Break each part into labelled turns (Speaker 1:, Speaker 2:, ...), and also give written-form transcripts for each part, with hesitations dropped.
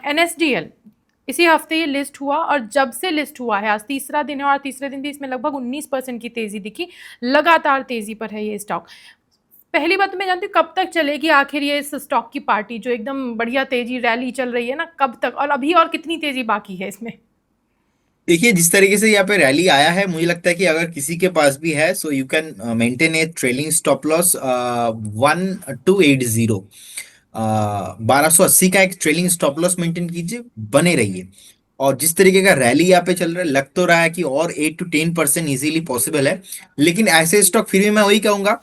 Speaker 1: NSDL इसी हफ्ते ये लिस्ट हुआ, और जब से लिस्ट हुआ है, आज तीसरा दिन है, और तीसरे दिन भी इसमें लगभग 19% की तेजी दिखी। लगातार तेजी पर है ये स्टॉक। पहली बात तो मैं जानती हूँ कब तक चलेगी आखिर ये इस स्टॉक की पार्टी, जो एकदम बढ़िया तेजी रैली चल रही है ना, कब तक, और अभी और कितनी तेजी बाकी है इसमें?
Speaker 2: देखिए, जिस तरीके से यहाँ पे रैली आया है, मुझे लगता है कि अगर किसी के पास भी है, so you can maintain A trailing stop loss 1280। 1280 का एक ट्रेलिंग स्टॉप लॉस मेंटेन कीजिए, बने रहिए। और जिस तरीके का रैली यहाँ पे चल रहा है, लग तो रहा है कि और 8 to 10% इजीली पॉसिबल है। लेकिन ऐसे स्टॉक फिर भी मैं वही कहूंगा,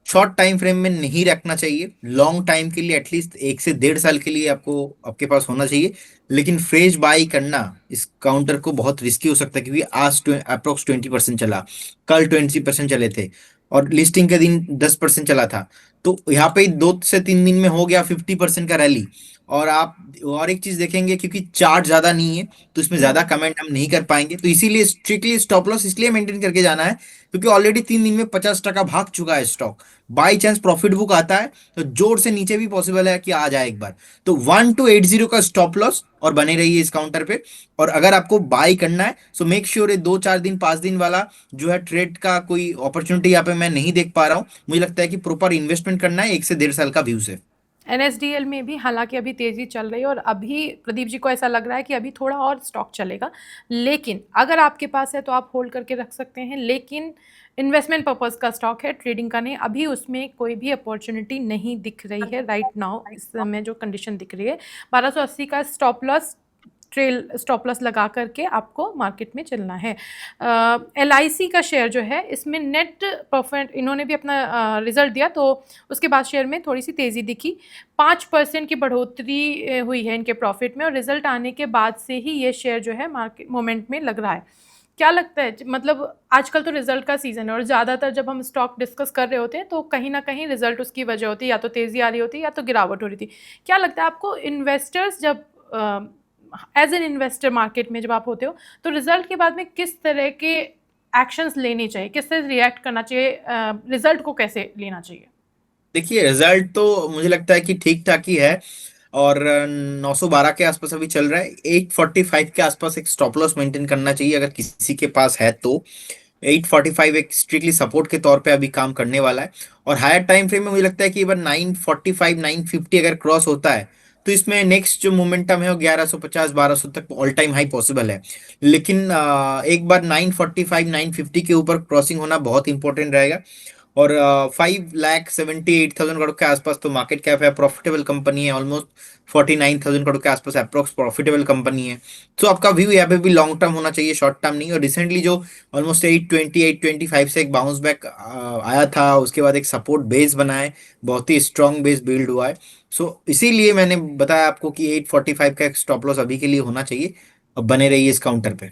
Speaker 2: शॉर्ट टाइम फ्रेम में नहीं रखना चाहिए। लॉन्ग टाइम के लिए एटलीस्ट 1 से 1.5 साल के लिए आपको आपके पास होना चाहिए। लेकिन फ्रेश बाई करना इस काउंटर को बहुत रिस्की हो सकता है, क्योंकि आज अप्रोक्स 20% चला, कल 20% चले थे, और लिस्टिंग के दिन 10% चला था। तो यहाँ पे 2 से 3 दिन में हो गया 50% का रैली। और आप और एक चीज देखेंगे, क्योंकि चार्ट ज्यादा नहीं है, तो इसमें ज्यादा
Speaker 1: हम्म।
Speaker 2: कमेंट हम नहीं कर पाएंगे, तो इसीलिए स्ट्रिक्टली स्टॉप लॉस इसलिए मेंटेन करके जाना है, क्योंकि ऑलरेडी 3 दिन में 50% भाग चुका है stock. By chance profit book आता है तो जोर से नीचे भी पॉसिबल है कि आ जाए एक बार। तो 1280 का स्टॉप लॉस, और बने रहिए इस काउंटर पे। और अगर आपको बाई करना है, सो मेक श्योर ये 2 4 दिन 5 दिन वाला जो है ट्रेड का कोई अपॉर्चुनिटी यहाँ पे मैं नहीं देख पा रहा हूँ। मुझे लगता है कि प्रॉपर इन्वेस्टमेंट करना है 1 से 1.5 साल का व्यू से।
Speaker 1: NSDL में भी हालांकि अभी तेजी चल रही है, और अभी प्रदीप जी को ऐसा लग रहा है कि अभी थोड़ा और स्टॉक चलेगा। लेकिन अगर आपके पास है तो आप होल्ड करके रख सकते हैं, लेकिन इन्वेस्टमेंट पर्पस का स्टॉक है, ट्रेडिंग का नहीं। अभी उसमें कोई भी अपॉर्चुनिटी नहीं दिख रही है राइट नाउ, इस समय जो कंडीशन दिख रही है। 1280 का stop loss, trail stop loss लगा करके आपको मार्केट में चलना है। LIC का शेयर जो है, इसमें नेट प्रॉफिट, इन्होंने भी अपना रिजल्ट दिया, तो उसके बाद शेयर में थोड़ी सी तेज़ी दिखी। 5% की बढ़ोतरी हुई है इनके प्रॉफिट में, और रिजल्ट आने के बाद से ही ये शेयर जो है मार्केट मोमेंट में लग रहा है। क्या लगता है, मतलब आजकल तो रिजल्ट का सीजन है, और ज़्यादातर जब हम स्टॉक डिस्कस कर रहे होते हैं तो कहीं ना कहीं रिजल्ट उसकी वजह होती है, या तो तेज़ी आ रही होती है या तो गिरावट हो रही थी। क्या लगता है आपको, इन्वेस्टर्स जब एज एन इन्वेस्टर मार्केट में जब आप होते हो, तो रिजल्ट के बाद में किस तरह के एक्शंस लेने चाहिए, किस तरह रिएक्ट करना चाहिए, रिजल्ट को कैसे लेना चाहिए?
Speaker 2: देखिए, रिजल्ट तो मुझे लगता है कि ठीक ठाक ही है। और 912 के आसपास अभी चल रहा है। 845 के आसपास एक स्टॉप लॉस मेंटेन करना चाहिए अगर किसी के पास है तो। 845 एक स्ट्रिक्टली सपोर्ट के तौर पे अभी काम करने वाला है। और हायर टाइम फ्रेम में मुझे लगता है कि एक बार 945 950 अगर क्रॉस होता है, तो इसमें नेक्स्ट जो मोमेंटम है वो 1150 1200 तक ऑल टाइम हाई पॉसिबल है। लेकिन एक बार 945 950 के ऊपर क्रॉसिंग होना बहुत इंपॉर्टेंट रहेगा। और 5,78,000 करोड़ के आसपास तो मार्केट कैप है, प्रॉफिटेबल कंपनी है, ऑलमोस्ट 49,000 करोड़ के आसपास अप्रोक्स प्रॉफिटेबल कंपनी है। तो आपका व्यू यहाँ पे भी लॉन्ग टर्म होना चाहिए, शॉर्ट टर्म नहीं। और रिसेंटली जो ऑलमोस्ट 820 825 से एक बाउंस बैक आया था, उसके बाद एक सपोर्ट बेस बना है, बहुत ही स्ट्रांग बेस बिल्ड हुआ है। सो इसीलिए मैंने बताया आपको कि 845 का एक स्टॉप लॉस अभी के लिए होना चाहिए। अब बने रहिए इस काउंटर पे।